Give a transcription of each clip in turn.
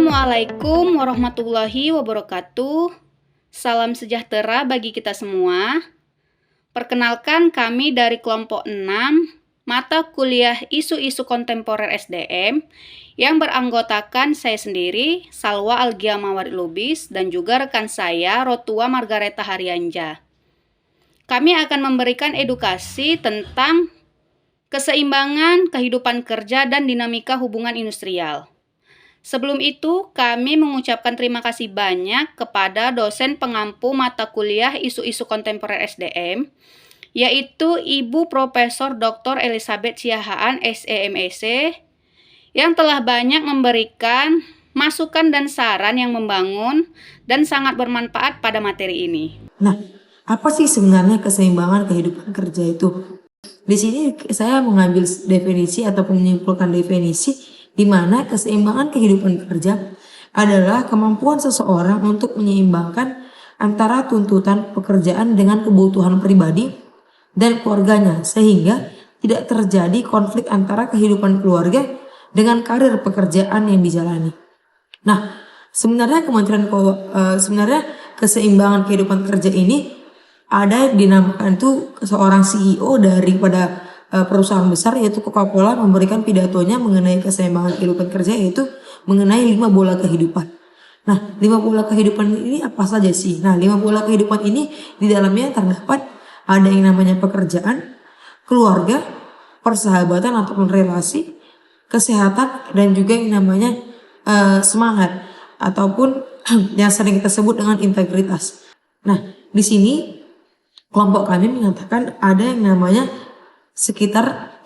Assalamualaikum warahmatullahi wabarakatuh. Salam sejahtera bagi kita semua. Perkenalkan, kami dari kelompok 6 mata kuliah Isu-Isu Kontemporer SDM yang beranggotakan saya sendiri, Salwa Algia Mawarid Lubis, dan juga rekan saya, Rotua Margareta Haryanja. Kami akan memberikan edukasi tentang keseimbangan kehidupan kerja dan dinamika hubungan industrial. Sebelum itu, kami mengucapkan terima kasih banyak kepada dosen pengampu mata kuliah Isu-Isu Kontemporer SDM, yaitu Ibu Profesor Dr. Elizabeth Siahaan, SEMEC, yang telah banyak memberikan masukan dan saran yang membangun dan sangat bermanfaat pada materi ini. Nah, apa sih sebenarnya keseimbangan kehidupan kerja itu? Di sini saya mengambil definisi ataupun menyimpulkan definisi di mana keseimbangan kehidupan kerja adalah kemampuan seseorang untuk menyeimbangkan antara tuntutan pekerjaan dengan kebutuhan pribadi dan keluarganya, sehingga tidak terjadi konflik antara kehidupan keluarga dengan karir pekerjaan yang dijalani. Nah, sebenarnya keseimbangan kehidupan kerja ini ada dinamakan itu seorang CEO daripada perusahaan besar yaitu Coca-Cola memberikan pidatonya mengenai keseimbangan kehidupan kerja, yaitu mengenai 5 bola kehidupan. Nah, 5 bola kehidupan ini apa saja sih? Nah, 5 bola kehidupan ini di dalamnya terdapat ada yang namanya pekerjaan, keluarga, persahabatan ataupun relasi, kesehatan, dan juga yang namanya semangat ataupun yang sering kita sebut dengan integritas. Nah, di sini kelompok kami mengatakan ada yang namanya sekitar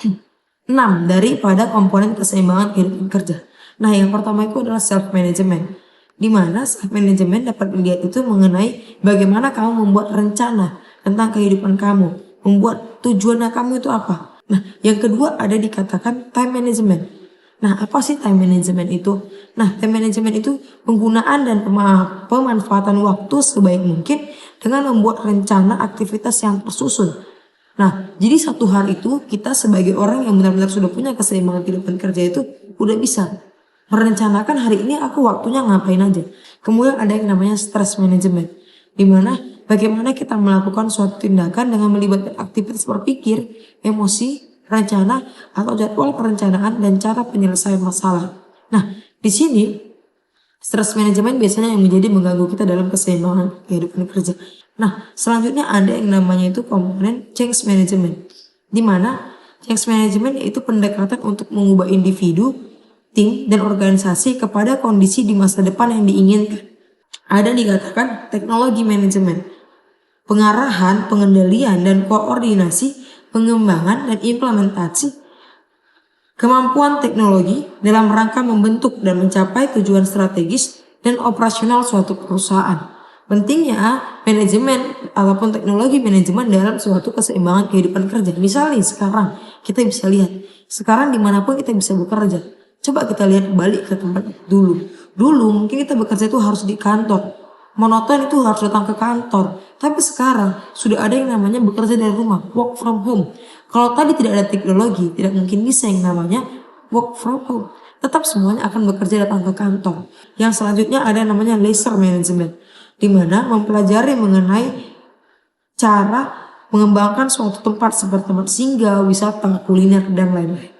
6 daripada komponen keseimbangan kehidupan kerja. Nah, yang pertama itu adalah self management, di mana self management dapat dilihat itu mengenai bagaimana kamu membuat rencana tentang kehidupan kamu, membuat tujuan kamu itu apa. Nah, yang kedua ada dikatakan time management. Nah, apa sih time management itu? Nah, time management itu penggunaan dan pemanfaatan waktu sebaik mungkin dengan membuat rencana aktivitas yang tersusun. Nah, jadi satu hal itu kita sebagai orang yang benar-benar sudah punya keseimbangan kehidupan kerja itu udah bisa merencanakan hari ini aku waktunya ngapain aja. Kemudian ada yang namanya stress management, di mana bagaimana kita melakukan suatu tindakan dengan melibatkan aktivitas berpikir, emosi, rencana atau jadwal perencanaan dan cara penyelesaian masalah. Nah, di sini stress management biasanya yang mengganggu kita dalam keseimbangan kehidupan kerja. Nah, selanjutnya ada yang namanya itu komponen change management, di mana change management yaitu pendekatan untuk mengubah individu, tim, dan organisasi kepada kondisi di masa depan yang diinginkan. Ada dikatakan teknologi manajemen, pengarahan, pengendalian, dan koordinasi, pengembangan, dan implementasi kemampuan teknologi dalam rangka membentuk dan mencapai tujuan strategis dan operasional suatu perusahaan. Pentingnya manajemen ataupun teknologi manajemen dalam suatu keseimbangan kehidupan kerja. Misalnya sekarang kita bisa lihat, sekarang dimanapun kita bisa bekerja. Coba kita lihat balik ke tempat dulu. Dulu mungkin kita bekerja itu harus di kantor, monoton itu harus datang ke kantor. Tapi sekarang sudah ada yang namanya bekerja dari rumah, work from home. Kalau tadi tidak ada teknologi, tidak mungkin bisa yang namanya work from home. Tetap semuanya akan bekerja datang ke kantor. Yang selanjutnya ada yang namanya leisure management, di mana mempelajari mengenai cara mengembangkan suatu tempat seperti tempat singgah, wisata, kuliner, dan lain-lain.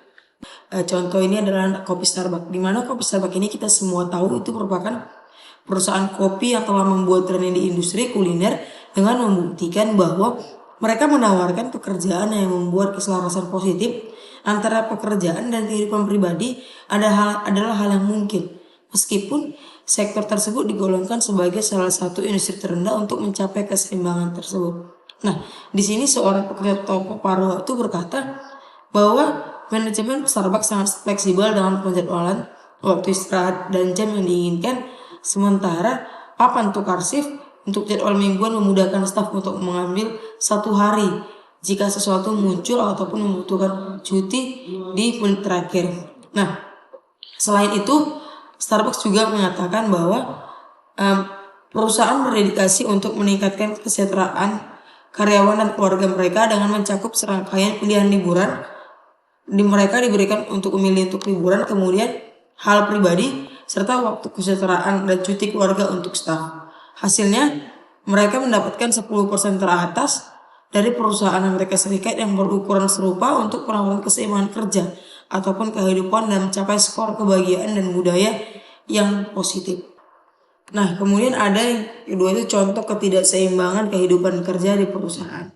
Contoh ini adalah kopi Starbucks, di mana kopi Starbucks ini kita semua tahu itu merupakan perusahaan kopi yang telah membuat tren di industri kuliner dengan membuktikan bahwa mereka menawarkan pekerjaan yang membuat keselarasan positif antara pekerjaan dan kehidupan pribadi adalah hal yang mungkin, meskipun sektor tersebut digolongkan sebagai salah satu industri terendah untuk mencapai keseimbangan tersebut. Nah, di sini seorang pekerja toko paruh itu berkata bahwa manajemen Starbucks sangat fleksibel dengan penjadwalan waktu istirahat dan jam yang diinginkan, sementara papan tukar shift untuk jadwal mingguan memudahkan staf untuk mengambil 1 hari jika sesuatu muncul ataupun membutuhkan cuti di menit terakhir. Nah, selain itu Starbucks juga mengatakan bahwa perusahaan berdedikasi untuk meningkatkan kesejahteraan karyawan dan keluarga mereka dengan mencakup serangkaian pilihan liburan. Mereka diberikan untuk memilih untuk liburan, kemudian hal pribadi serta waktu kesejahteraan dan cuti keluarga untuk staf. Hasilnya, mereka mendapatkan 10% teratas dari perusahaan Amerika Serikat yang berukuran serupa untuk perawatan keseimbangan kerja ataupun kehidupan dan mencapai skor kebahagiaan dan budaya yang positif. Nah, kemudian ada yang kedua itu contoh ketidakseimbangan kehidupan kerja di perusahaan.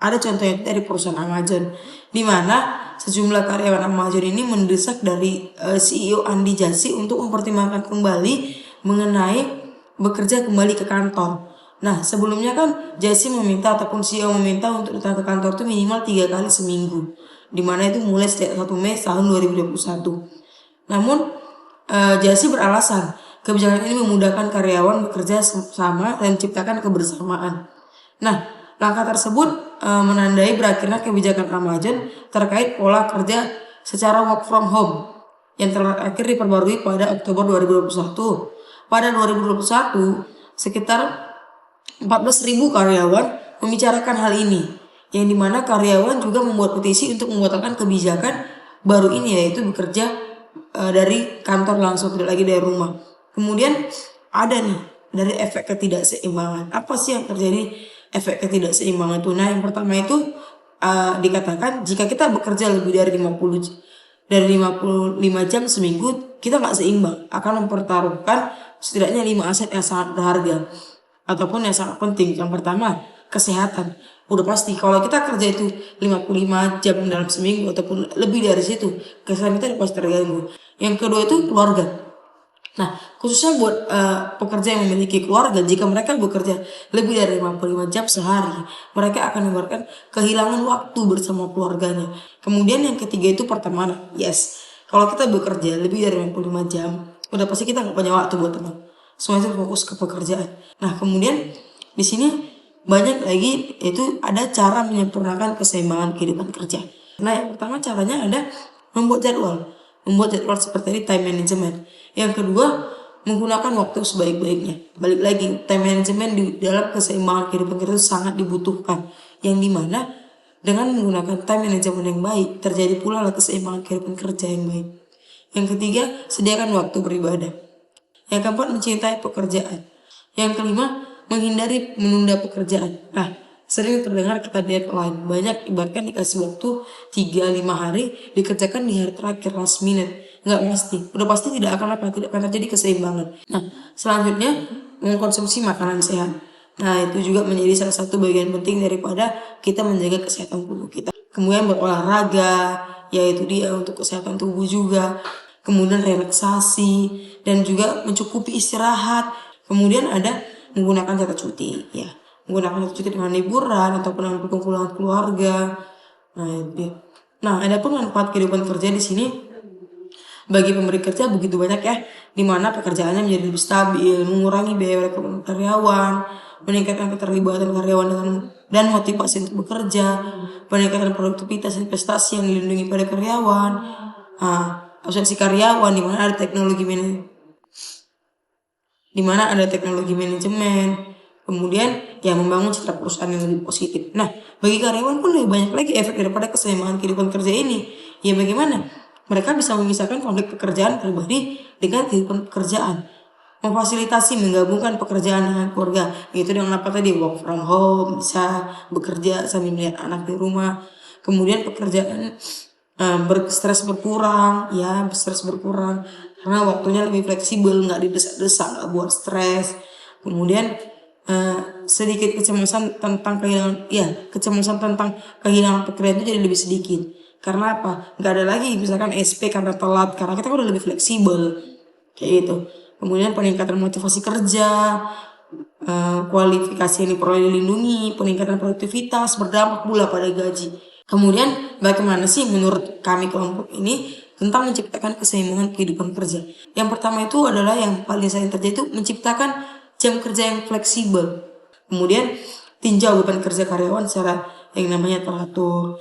Ada contohnya dari perusahaan Amazon, di mana sejumlah karyawan Amazon ini mendesak dari CEO Andy Jassy untuk mempertimbangkan kembali mengenai bekerja kembali ke kantor. Nah, sebelumnya kan Jassy meminta ataupun CEO meminta untuk datang ke kantor itu minimal 3 kali seminggu, di mana itu mulai sejak 1 Mei tahun 2021. Namun Jassy beralasan kebijakan ini memudahkan karyawan bekerja sama dan menciptakan kebersamaan. Nah, langkah tersebut menandai berakhirnya kebijakan Amazon terkait pola kerja secara work from home yang terakhir diperbarui pada Oktober 2021. Pada 2021, sekitar 14.000 karyawan membicarakan hal ini, yang dimana karyawan juga membuat petisi untuk membatalkan kebijakan baru ini, yaitu bekerja dari kantor langsung, tidak lagi dari rumah. Kemudian ada nih dari efek ketidakseimbangan. Apa sih yang terjadi efek ketidakseimbangan itu? Nah, yang pertama itu dikatakan jika kita bekerja lebih dari 55 jam seminggu, kita nggak seimbang, akan mempertaruhkan setidaknya 5 aset yang sangat berharga ataupun yang sangat penting. Yang pertama, kesehatan. Udah pasti kalau kita kerja itu 55 jam dalam seminggu ataupun lebih dari situ, kesehatan kita pasti terganggu. Yang kedua itu keluarga. Nah, khususnya buat pekerja yang memiliki keluarga, jika mereka bekerja lebih dari 55 jam sehari, mereka akan menyebabkan kehilangan waktu bersama keluarganya. Kemudian yang ketiga itu pertemanan. Yes, kalau kita bekerja lebih dari 55 jam, udah pasti kita nggak punya waktu buat teman. Semua itu fokus ke pekerjaan. Nah, kemudian di sini banyak lagi, yaitu ada cara menyempurnakan keseimbangan kehidupan kerja. Nah, yang pertama caranya ada membuat jadwal. Membuat jadwal seperti ini, time management. Yang kedua, menggunakan waktu sebaik-baiknya. Balik lagi, time management di dalam keseimbangan kehidupan kita itu sangat dibutuhkan. Yang dimana dengan menggunakan time management yang baik, terjadi pula keseimbangan kehidupan kerja yang baik. Yang ketiga, sediakan waktu beribadah. Yang keempat, mencintai pekerjaan. Yang kelima, menghindari menunda pekerjaan. Nah, sering terdengar kata deadline. Banyak bahkan dikasih waktu 3-5 hari, dikerjakan di hari terakhir, last minute. Nggak pasti. Udah pasti tidak akan terjadi keseimbangan. Nah, selanjutnya mengkonsumsi makanan sehat. Nah, itu juga menjadi salah satu bagian penting daripada kita menjaga kesehatan tubuh kita. Kemudian berolahraga, yaitu dia untuk kesehatan tubuh juga. Kemudian relaksasi dan juga mencukupi istirahat. Kemudian ada menggunakan kata cuti, ya. Menggunakan kata cuti dengan liburan ataupun dengan perkumpulan keluarga. Nah, itu. Nah, ada pun manfaat kehidupan kerja di sini bagi pemberi kerja begitu banyak ya, di mana pekerjaannya menjadi lebih stabil, mengurangi biaya rekrutmen karyawan, meningkatkan keterlibatan karyawan dan motivasi untuk bekerja, peningkatan produktivitas investasi yang dilindungi pada karyawan, asuransi karyawan di mana ada teknologi manajemen, kemudian yang membangun citra perusahaan yang lebih positif. Nah, bagi karyawan pun lebih banyak lagi efek daripada keseimbangan kehidupan kerja ini. Ya bagaimana? Mereka bisa memisahkan konflik pekerjaan pribadi dengan kehidupan pekerjaan. Memfasilitasi menggabungkan pekerjaan dengan keluarga, yaitu dengan apa tadi, work from home, bisa bekerja sambil melihat anak di rumah. Kemudian pekerjaan stres berkurang, ya stres berkurang karena waktunya lebih fleksibel, nggak didesak-desak, nggak buat stres. Kemudian sedikit kecemasan tentang kehilangan pekerjaan itu jadi lebih sedikit. Karena apa? Nggak ada lagi misalkan SP karena telat, karena kita udah lebih fleksibel kayak gitu. Kemudian peningkatan motivasi kerja, kualifikasi yang diperoleh dilindungi, peningkatan produktivitas, berdampak pula pada gaji. Kemudian bagaimana sih menurut kami kelompok ini tentang menciptakan keseimbangan kehidupan kerja? Yang pertama itu adalah yang paling sering terjadi itu menciptakan jam kerja yang fleksibel. Kemudian tinjau beban kerja karyawan secara yang namanya teratur.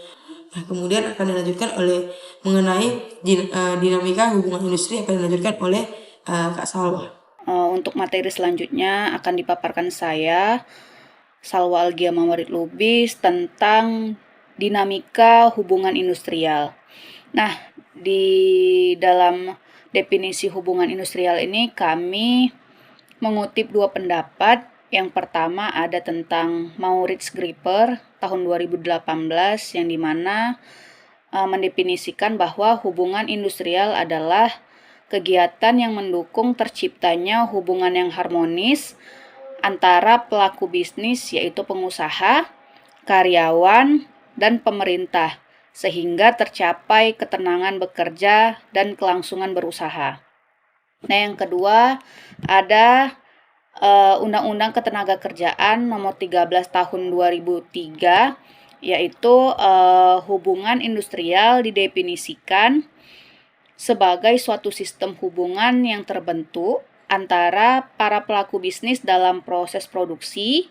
Nah, kemudian akan dilanjutkan oleh mengenai dinamika hubungan industri akan dilanjutkan oleh Kak Salwa. Untuk materi selanjutnya akan dipaparkan saya, Salwa Algia Mawarid Lubis, tentang dinamika hubungan industrial. Nah, di dalam definisi hubungan industrial ini kami mengutip dua pendapat. Yang pertama ada tentang Maurits Grieper tahun 2018 yang dimana mendefinisikan bahwa hubungan industrial adalah kegiatan yang mendukung terciptanya hubungan yang harmonis antara pelaku bisnis yaitu pengusaha, karyawan, dan pemerintah sehingga tercapai ketenangan bekerja dan kelangsungan berusaha. Nah, yang kedua ada Undang-Undang Ketenagakerjaan Nomor 13 Tahun 2003, yaitu hubungan industrial didefinisikan sebagai suatu sistem hubungan yang terbentuk antara para pelaku bisnis dalam proses produksi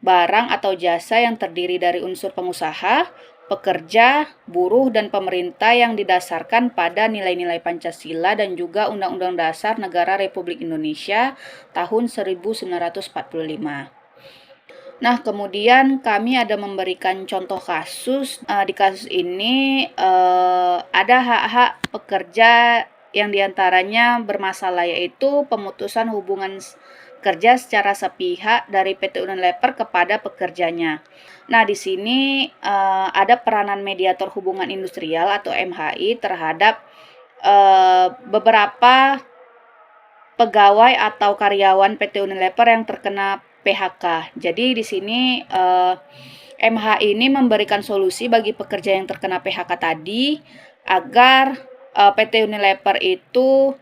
barang atau jasa yang terdiri dari unsur pengusaha, pekerja, buruh, dan pemerintah yang didasarkan pada nilai-nilai Pancasila dan juga Undang-Undang Dasar Negara Republik Indonesia tahun 1945. Nah, kemudian kami ada memberikan contoh kasus. Di kasus ini ada hak-hak pekerja yang diantaranya bermasalah, yaitu pemutusan hubungan kerja secara sepihak dari PT Unilever kepada pekerjanya. Nah, di sini ada peranan mediator hubungan industrial atau MHI terhadap beberapa pegawai atau karyawan PT Unilever yang terkena PHK. Jadi di sini MHI ini memberikan solusi bagi pekerja yang terkena PHK tadi agar PT Unilever itu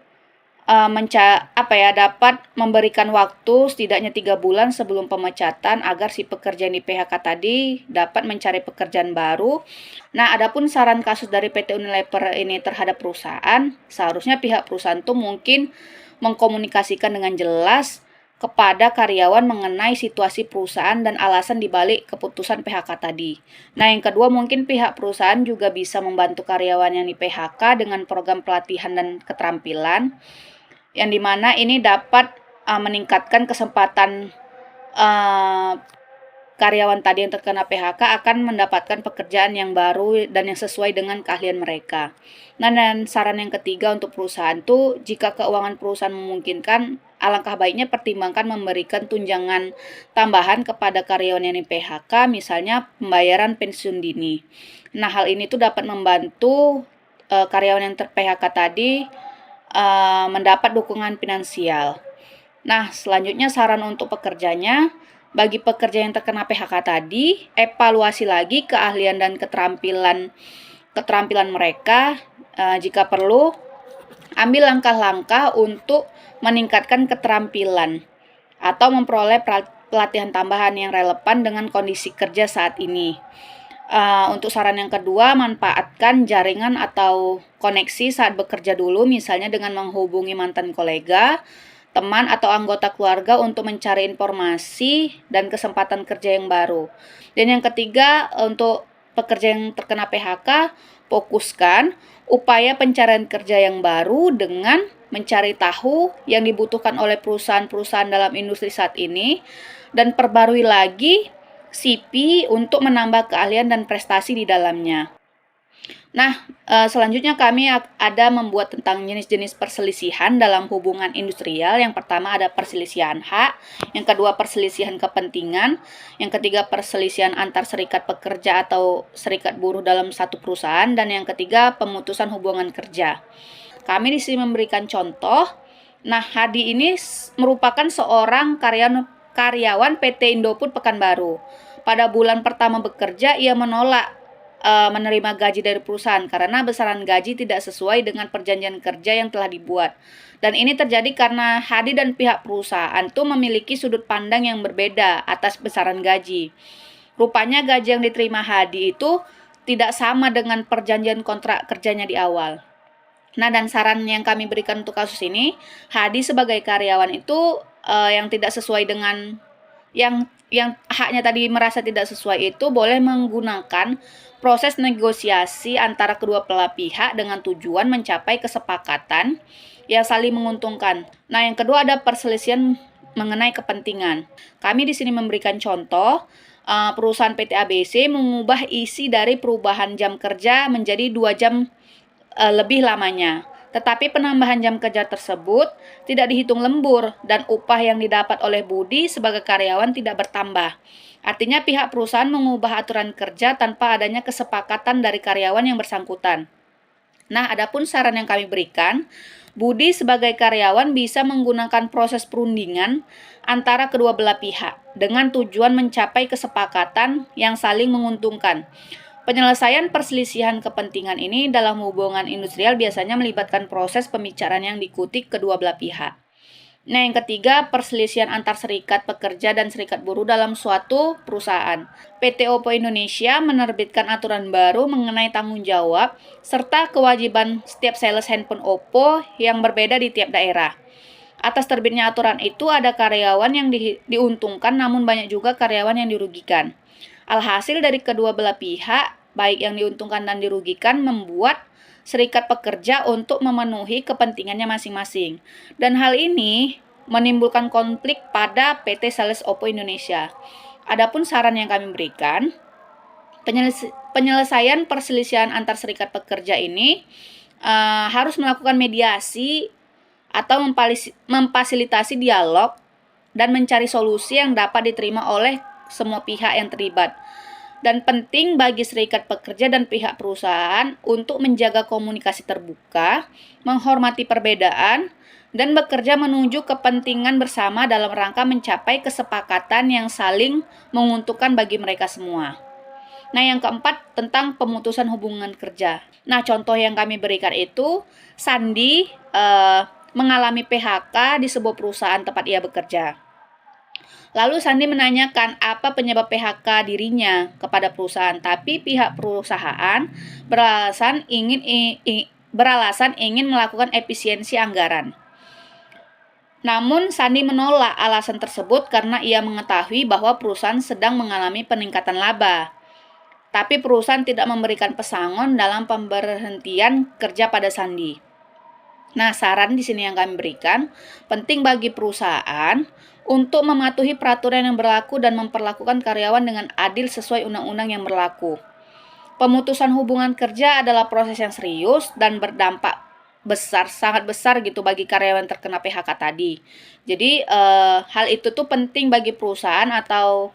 dapat memberikan waktu setidaknya 3 bulan sebelum pemecatan agar si pekerja yang di PHK tadi dapat mencari pekerjaan baru. Nah, adapun saran kasus dari PT Unilever ini terhadap perusahaan, seharusnya pihak perusahaan itu mungkin mengkomunikasikan dengan jelas kepada karyawan mengenai situasi perusahaan dan alasan dibalik keputusan PHK tadi. Nah, yang kedua mungkin pihak perusahaan juga bisa membantu karyawan yang di PHK dengan program pelatihan dan keterampilan, yang dimana ini dapat meningkatkan kesempatan karyawan tadi yang terkena PHK akan mendapatkan pekerjaan yang baru dan yang sesuai dengan keahlian mereka. Nah, dan saran yang ketiga untuk perusahaan tuh, jika keuangan perusahaan memungkinkan, alangkah baiknya pertimbangkan memberikan tunjangan tambahan kepada karyawan yang di PHK, misalnya pembayaran pensiun dini. Nah, hal ini tuh dapat membantu karyawan yang ter-PHK tadi mendapat dukungan finansial. Nah, selanjutnya saran untuk pekerjanya, bagi pekerja yang terkena PHK tadi, evaluasi lagi keahlian dan keterampilan mereka. Jika perlu, ambil langkah-langkah untuk meningkatkan keterampilan atau memperoleh pelatihan tambahan yang relevan dengan kondisi kerja saat ini. Untuk saran yang kedua, manfaatkan jaringan atau koneksi saat bekerja dulu, misalnya dengan menghubungi mantan kolega, teman atau anggota keluarga untuk mencari informasi dan kesempatan kerja yang baru. Dan yang ketiga, untuk pekerja yang terkena PHK, fokuskan upaya pencarian kerja yang baru dengan mencari tahu yang dibutuhkan oleh perusahaan-perusahaan dalam industri saat ini, dan perbarui lagi CV untuk menambah keahlian dan prestasi di dalamnya. Nah, selanjutnya kami ada membuat tentang jenis-jenis perselisihan dalam hubungan industrial. Yang pertama ada perselisihan hak, yang kedua perselisihan kepentingan, yang ketiga perselisihan antar serikat pekerja atau serikat buruh dalam satu perusahaan, dan yang ketiga pemutusan hubungan kerja. Kami di sini memberikan contoh. Nah, Hadi ini merupakan seorang karyawan PT Indofood Pekanbaru. Pada bulan pertama bekerja, ia menolak menerima gaji dari perusahaan karena besaran gaji tidak sesuai dengan perjanjian kerja yang telah dibuat. Dan ini terjadi karena Hadi dan pihak perusahaan itu memiliki sudut pandang yang berbeda atas besaran gaji. Rupanya gaji yang diterima Hadi itu tidak sama dengan perjanjian kontrak kerjanya di awal. Nah, dan saran yang kami berikan untuk kasus ini, Hadi sebagai karyawan itu yang tidak sesuai dengan yang haknya tadi merasa tidak sesuai itu boleh menggunakan proses negosiasi antara kedua belah pihak dengan tujuan mencapai kesepakatan yang saling menguntungkan. Nah, yang kedua ada perselisihan mengenai kepentingan. Kami di sini memberikan contoh, perusahaan PT ABC mengubah isi dari perubahan jam kerja menjadi 2 jam lebih lamanya. Tetapi penambahan jam kerja tersebut tidak dihitung lembur dan upah yang didapat oleh Budi sebagai karyawan tidak bertambah. Artinya pihak perusahaan mengubah aturan kerja tanpa adanya kesepakatan dari karyawan yang bersangkutan. Nah, adapun saran yang kami berikan, Budi sebagai karyawan bisa menggunakan proses perundingan antara kedua belah pihak dengan tujuan mencapai kesepakatan yang saling menguntungkan. Penyelesaian perselisihan kepentingan ini dalam hubungan industrial biasanya melibatkan proses pembicaraan yang diikuti kedua belah pihak. Nah, yang ketiga, perselisihan antar serikat pekerja dan serikat buruh dalam suatu perusahaan. PT Oppo Indonesia menerbitkan aturan baru mengenai tanggung jawab serta kewajiban setiap sales handphone Oppo yang berbeda di tiap daerah. Atas terbitnya aturan itu ada karyawan yang diuntungkan namun banyak juga karyawan yang dirugikan. Alhasil dari kedua belah pihak, baik yang diuntungkan dan dirugikan, membuat serikat pekerja untuk memenuhi kepentingannya masing-masing. Dan hal ini menimbulkan konflik pada PT Sales Oppo Indonesia. Adapun saran yang kami berikan, penyelesaian perselisihan antar serikat pekerja ini harus melakukan mediasi atau memfasilitasi dialog dan mencari solusi yang dapat diterima oleh semua pihak yang terlibat. Dan penting bagi serikat pekerja dan pihak perusahaan untuk menjaga komunikasi terbuka, menghormati perbedaan, dan bekerja menuju kepentingan bersama dalam rangka mencapai kesepakatan yang saling menguntungkan bagi mereka semua. Nah, yang keempat tentang pemutusan hubungan kerja. Nah, contoh yang kami berikan itu, Sandi mengalami PHK di sebuah perusahaan tempat ia bekerja. Lalu Sandi menanyakan apa penyebab PHK dirinya kepada perusahaan, tapi pihak perusahaan beralasan ingin melakukan efisiensi anggaran. Namun Sandi menolak alasan tersebut karena ia mengetahui bahwa perusahaan sedang mengalami peningkatan laba. Tapi perusahaan tidak memberikan pesangon dalam pemberhentian kerja pada Sandi. Nah, saran di sini yang kami berikan, penting bagi perusahaan untuk mematuhi peraturan yang berlaku dan memperlakukan karyawan dengan adil sesuai undang-undang yang berlaku. Pemutusan hubungan kerja adalah proses yang serius dan berdampak besar, sangat besar gitu bagi karyawan terkena PHK tadi. Jadi hal itu tuh penting bagi perusahaan atau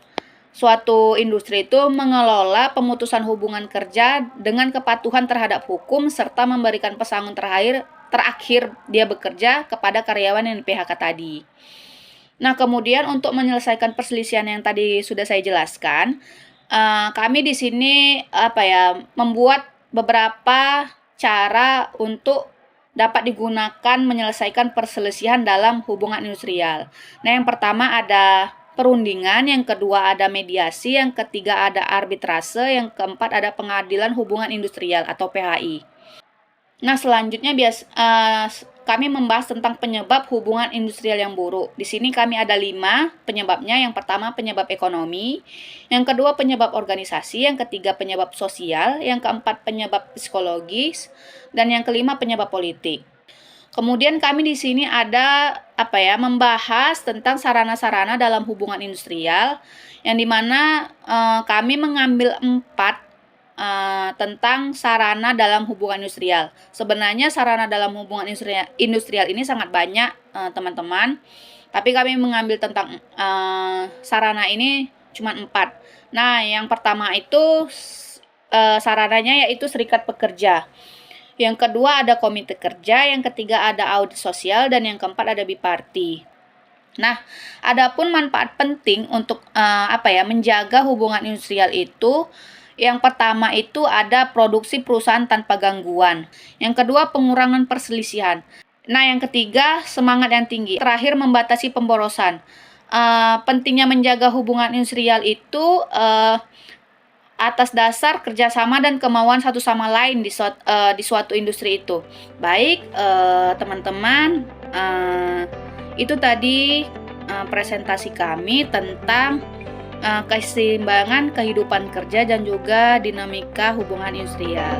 suatu industri itu mengelola pemutusan hubungan kerja dengan kepatuhan terhadap hukum serta memberikan pesangon terakhir dia bekerja kepada karyawan yang di PHK tadi. Nah, kemudian untuk menyelesaikan perselisihan yang tadi sudah saya jelaskan, kami di sini membuat beberapa cara untuk dapat digunakan menyelesaikan perselisihan dalam hubungan industrial. Nah, yang pertama ada perundingan, yang kedua ada mediasi, yang ketiga ada arbitrase, yang keempat ada pengadilan hubungan industrial atau PHI. Nah, selanjutnya kami membahas tentang penyebab hubungan industrial yang buruk. Di sini kami ada 5 penyebabnya. Yang pertama penyebab ekonomi, yang kedua penyebab organisasi, yang ketiga penyebab sosial, yang keempat penyebab psikologis, dan yang kelima penyebab politik. Kemudian kami di sini ada membahas tentang sarana-sarana dalam hubungan industrial, yang dimana kami mengambil 4 tentang sarana dalam hubungan industrial. Sebenarnya sarana dalam hubungan industrial ini sangat banyak, teman-teman. Tapi kami mengambil tentang sarana ini cuma 4. Nah, yang pertama itu sarananya yaitu serikat pekerja. Yang kedua ada komite kerja, yang ketiga ada audit sosial, dan yang keempat ada biparti. Nah, adapun manfaat penting untuk menjaga hubungan industrial itu, yang pertama itu ada produksi perusahaan tanpa gangguan. Yang kedua pengurangan perselisihan. Nah, yang ketiga semangat yang tinggi. Terakhir membatasi pemborosan. Pentingnya menjaga hubungan industrial itu atas dasar kerjasama dan kemauan satu sama lain di suatu industri itu. Baik, teman-teman, itu tadi presentasi kami tentang keseimbangan kehidupan kerja dan juga dinamika hubungan industrial.